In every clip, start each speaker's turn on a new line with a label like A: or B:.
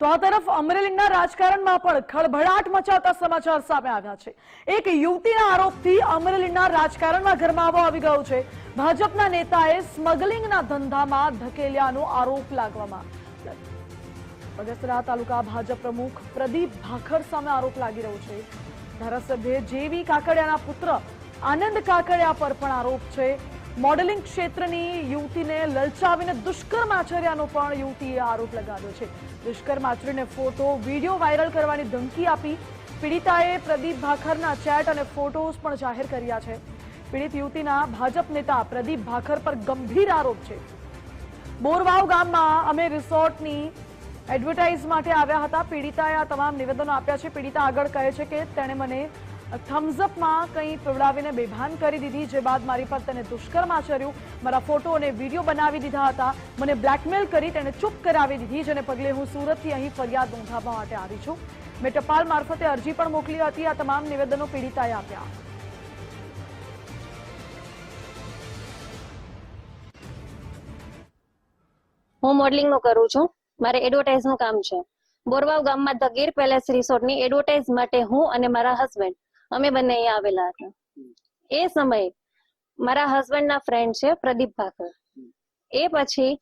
A: તો આ તરફ અમરેલીના રાજકારણમાં પણ ખળભળાટ મચાવતા સમાચાર સામે આવ્યા છે। એક યુવતીના આરોપથી અમરેલીના રાજકારણમાં ગરમાવો આવી ગયો છે। ભાજપના નેતાએ સ્મગલિંગના ધંધામાં ધકેલ્યાનો આરોપ લાગવામાં બગસરા તાલુકા ભાજપ પ્રમુખ પ્રદીપ ભાખર સામે આરોપ લાગી રહ્યો છે। ધારાસભ્ય જેવી કાકડિયાના પુત્ર આનંદ કાકડિયા પર પણ આરોપ છે। મોડેલિંગ ક્ષેત્રની યુવતીને લલચાવીને દુષ્કર્મ આચર્યાનો પણ યુવતીએ આરોપ લગાવ્યો છે। દુષ્કર્મ આચરીને ફોટો વિડીયો વાયરલ કરવાની ધમકી આપી પીડિતાએ પ્રદીપ ભાખરના ચેટ અને ફોટોઝ પણ જાહેર કર્યા છે। પીડિત યુવતીના ભાજપ નેતા પ્રદીપ ભાખર પર ગંભીર આરોપ છે। બોરવાવ ગામમાં અમે રિસોર્ટની એડવર્ટાઇઝ માટે આવ્યા હતા। પીડિતાએ આ તમામ નિવેદનો આપ્યા છે। પીડિતા આગળ કહે છે કે તેણે મને થમ્સઅપમાં કંઈ પીવડાવીને બેભાન કરી દીધી, જે બાદ મારી પર તેને દુષ્કર્મ આચર્યું, મારા ફોટો અને વિડીયો બનાવી દીધા હતા, મને બ્લેકમેલ કરી તેને ચૂપ કરાવી દીધી, જેને પગલે હું સુરતથી અહીં ફરિયાદ નોંધાવવા માટે આવી છું। મેં ટપાલ મારફતે અરજી પણ મોકલી હતી। આ તમામ નિવેદનો પીડિતાએ આપ્યા।
B: હું મોડલિંગ નું કરું છું। મારે એડવર્ટાઇઝ નું કામ છે। બોરવાવ ગામમાં ધ ગીર પેલેસ રિસોર્ટની એડવર્ટાઇઝ માટે હું અને મારા હસબન્ડ અમે બંને અહીંયા આવેલા હતા। એ સમયે મારા હસબન્ડના ફ્રેન્ડ છે પ્રદીપ ભાખર। એ પછી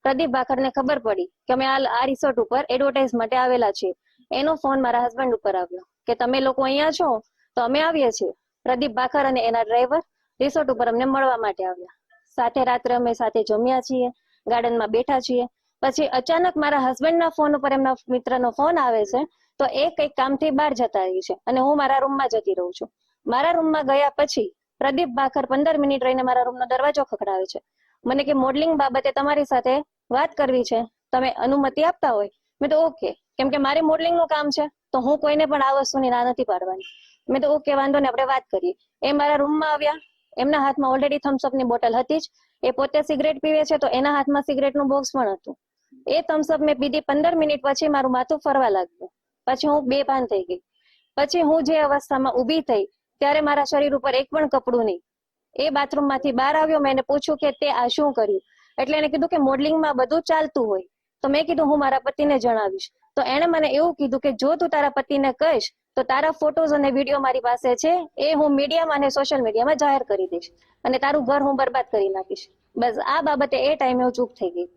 B: પ્રદીપ ભાખરને ખબર પડી કે અમે આ રિસોર્ટ ઉપર એડવર્ટાઇઝ માટે આવેલા છીએ। એનો ફોન મારા હસબન્ડ ઉપર આવ્યો કે તમે લોકો અહીંયા છો તો અમે આવીએ છીએ। પ્રદીપ ભાખર અને એના ડ્રાઈવર રિસોર્ટ ઉપર અમને મળવા માટે આવ્યા। સાથે રાત્રે અમે સાથે જમ્યા છીએ, ગાર્ડનમાં બેઠા છીએ। પછી અચાનક મારા હસબન્ડના ફોન ઉપર એમના મિત્રનો ફોન આવે છે તો એ કંઈક કામથી બહાર જતા રહી છે અને હું મારા રૂમમાં જતી રહું છું। મારા રૂમમાં ગયા પછી પ્રદીપ ભાખર 15 મિનિટ રહીને મારા રૂમનો દરવાજો ખખડાવે છે। મને કે મોડલિંગ બાબતે તમારી સાથે વાત કરવી છે, તમે અનુમતિ આપતા હોય? મેં તો ઓકે, કેમ કે મારે મોડલિંગનું કામ છે તો હું કોઈને પણ આ વસ્તુની ના નથી પાડવાની। મેં તો ઓકે, વાંધો ને, આપણે વાત કરીએ। એ મારા રૂમમાં આવ્યા। એમના હાથમાં ઓલરેડી થમ્સઅપની બોટલ હતી જ। એ પોતે સિગરેટ પીવે છે તો એના હાથમાં સિગરેટનું બોક્સ પણ હતું। એ થમ્સઅપ મેં પીધી 15 મિનિટ પછી મારું માથું ફરવા લાગ્યું। પછી હું બેભાન થઈ ગઈ। પછી હું જે અવસ્થામાં ઊભી થઈ ત્યારે મારા શરીર ઉપર એક પણ કપડું નહીં। એ બાથરૂમમાંથી બહાર આવ્યો। મેં એને પૂછ્યું કે તે આ શું કર્યું? એટલે એને કીધું કે મોડલિંગમાં બધું ચાલતું હોય। તો મેં કીધું હું મારા પતિને જણાવીશ। તો એણે મને એવું કીધું કે જો તું તારા પતિને કહીશ તો તારા ફોટોઝ અને વિડીયો મારી પાસે છે એ હું મીડિયામાં અને સોશિયલ મીડિયામાં જાહેર કરી દઈશ અને તારું ઘર હું બરબાદ કરી નાખીશ। બસ આ બાબતે એ ટાઈમે હું ચૂપ થઈ ગઈ।